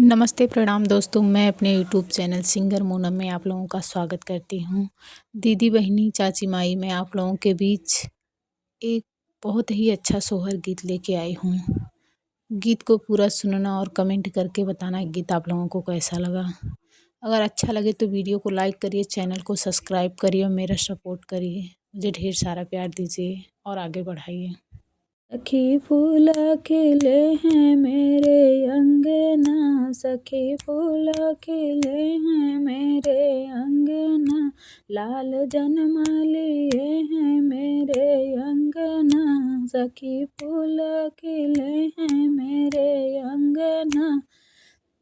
नमस्ते, प्रणाम दोस्तों। मैं अपने यूट्यूब चैनल सिंगर मूनम में आप लोगों का स्वागत करती हूँ। दीदी, बहिनी, चाची, माई, मैं आप लोगों के बीच एक बहुत ही अच्छा सोहर गीत लेके आई हूँ। गीत को पूरा सुनना और कमेंट करके बताना गीत आप लोगों को कैसा लगा। अगर अच्छा लगे तो वीडियो को लाइक करिए, चैनल को सब्सक्राइब करिए और मेरा सपोर्ट करिए। मुझे ढेर सारा प्यार दीजिए और आगे बढ़ाइए। सखी फूल खिले हैं मेरे अंगना, सखी फूल खिले हैं मेरे अंगना, लाल जन्म लिए हैं मेरे अंगना, सखी फूल खिले हैं मेरे अंगना।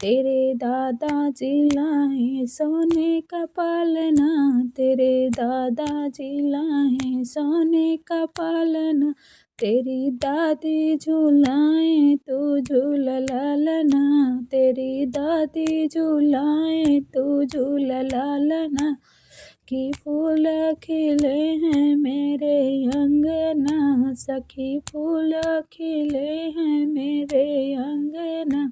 तेरे दादाजी लाए सोने का पालना, तेरे दादाजी लाए सोने का पालना, तेरी दादी झूलाए तू झूल लालना, तेरी दादी झूलाए तू झूल लालना। सखी फूल खिले हैं मेरे अंगना, सखी फूल खिले हैं मेरे अंगना।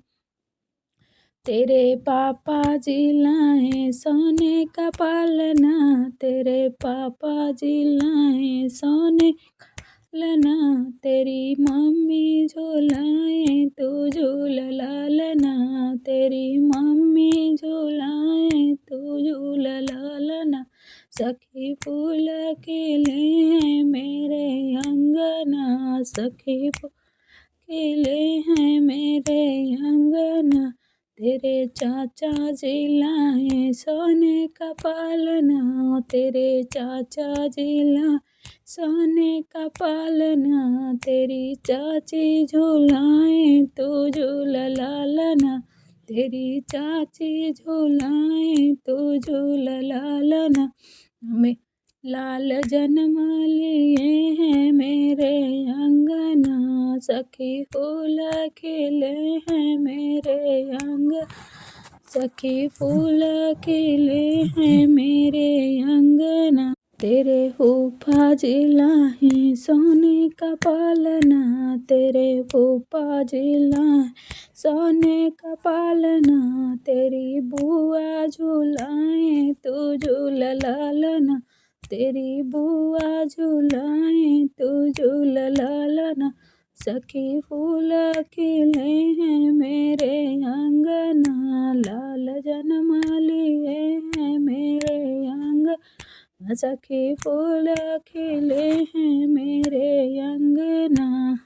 तेरे पापा जी लाए सोने का पालना, तेरे पापा जी लाए सोने का पालना, तेरी मम्मी झूलाए तू झूल लालना, तेरी मम्मी झूलाए तू झूल लालना। सखी फूल खिले हैं मेरे अंगना, सखी फूल खिले हैं मेरे अंगना। तेरे चाचा जी लाए सोने का पालना, तेरे चाचा जी लाए सोने का पालना, तेरी चाची झूलाए तू झूल लालना, तेरी चाची झूलाए तू झूल लालना। में लाल जन्म लिए हैं मेरे अंगना, सखी फूल खिले हैं मेरे अंगना, सखी फूल खिले हैं मेरे अंगना। तेरे फूफा जी लाए सोने का पालना, तेरे फूफा जी लाए सोने का पालना, तेरी बुआ झूलाए तू झूल लालना, तेरी बुआ झूलाए तू झूल लालना। सखी फूल खिले हैं मेरे अंगना, लाल जन्म लिए हैं मेरे अंगना, सखी फूल खिले हैं मेरे अंगना।